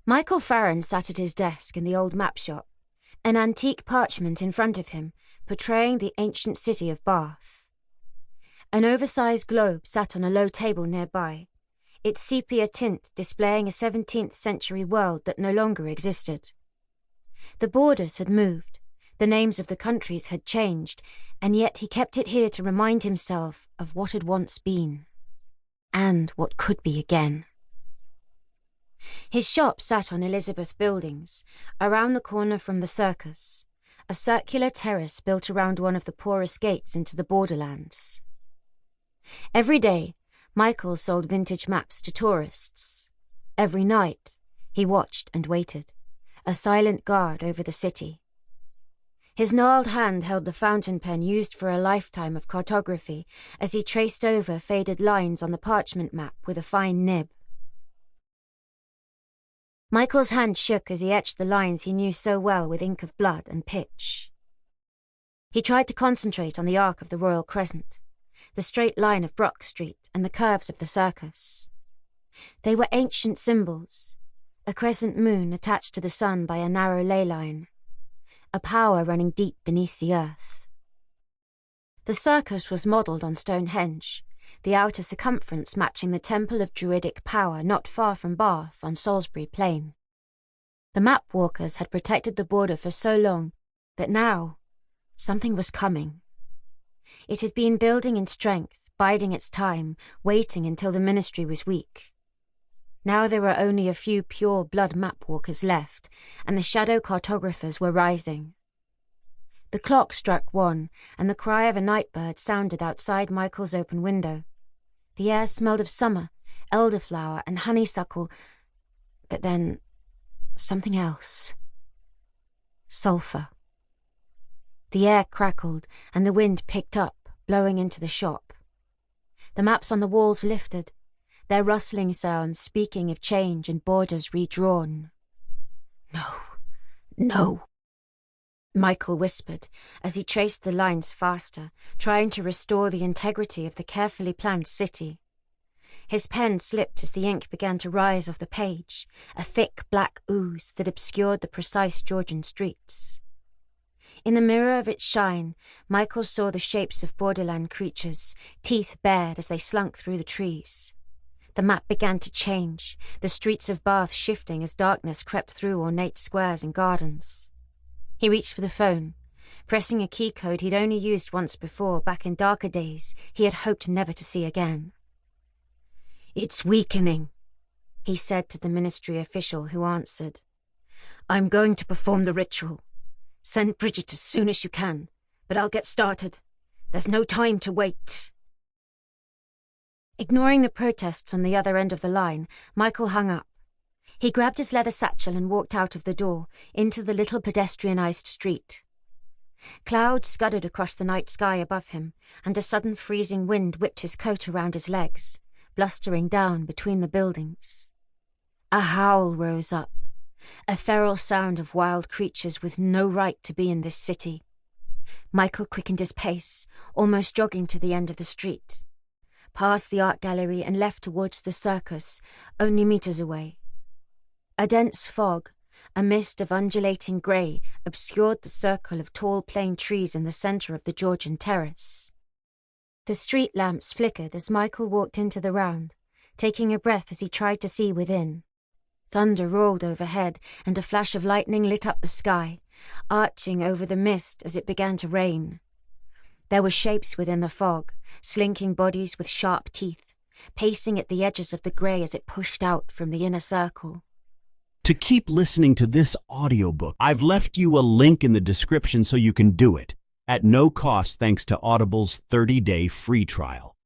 Michael Farron sat at his desk in the old map shop, an antique parchment in front of him portraying the ancient city of Bath. An oversized globe sat on a low table nearby, its sepia tint displaying a 17th century world that no longer existed. The borders had moved, the names of the countries had changed, and yet he kept it here to remind himself of what had once been, and what could be again. His shop sat on Elizabeth Buildings, around the corner from the circus, a circular terrace built around one of the poorest gates into the borderlands. Every day, Michael sold vintage maps to tourists. Every night, he watched and waited, a silent guard over the city. His gnarled hand held the fountain pen used for a lifetime of cartography as he traced over faded lines on the parchment map with a fine nib. Michael's hand shook as he etched the lines he knew so well with ink of blood and pitch. He tried to concentrate on the arc of the Royal Crescent, the straight line of Brock Street and the curves of the circus. They were ancient symbols, a crescent moon attached to the sun by a narrow ley line, a power running deep beneath the earth. The circus was modelled on Stonehenge, the outer circumference matching the temple of druidic power not far from Bath on Salisbury Plain. The Mapwalkers had protected the border for so long, but now something was coming. It had been building in strength, biding its time, waiting until the ministry was weak. Now there were only a few pure-blood Mapwalkers left, and the shadow cartographers were rising. The clock struck 1, and the cry of a nightbird sounded outside Michael's open window. The air smelled of summer, elderflower and honeysuckle, but then something else. Sulphur. The air crackled, and the wind picked up, blowing into the shop. The maps on the walls lifted, their rustling sounds speaking of change and borders redrawn. "No, no," Michael whispered as he traced the lines faster, trying to restore the integrity of the carefully planned city. His pen slipped as the ink began to rise off the page, a thick black ooze that obscured the precise Georgian streets. In the mirror of its shine, Michael saw the shapes of borderland creatures, teeth bared as they slunk through the trees. The map began to change, the streets of Bath shifting as darkness crept through ornate squares and gardens. He reached for the phone, pressing a key code he'd only used once before back in darker days he had hoped never to see again. "It's weakening," he said to the ministry official who answered. "I'm going to perform the ritual. Send Bridget as soon as you can, but I'll get started. There's no time to wait." Ignoring the protests on the other end of the line, Michael hung up. He grabbed his leather satchel and walked out of the door, into the little pedestrianised street. Clouds scudded across the night sky above him, and a sudden freezing wind whipped his coat around his legs, blustering down between the buildings. A howl rose up, a feral sound of wild creatures with no right to be in this city. Michael quickened his pace, almost jogging to the end of the street, past the art gallery and left towards the circus, only meters away. A dense fog, a mist of undulating grey, obscured the circle of tall plane trees in the centre of the Georgian terrace. The street lamps flickered as Michael walked into the round, taking a breath as he tried to see within. Thunder rolled overhead, and a flash of lightning lit up the sky, arching over the mist as it began to rain. There were shapes within the fog, slinking bodies with sharp teeth, pacing at the edges of the grey as it pushed out from the inner circle. To keep listening to this audiobook, I've left you a link in the description so you can do it, at no cost thanks to Audible's 30-day free trial.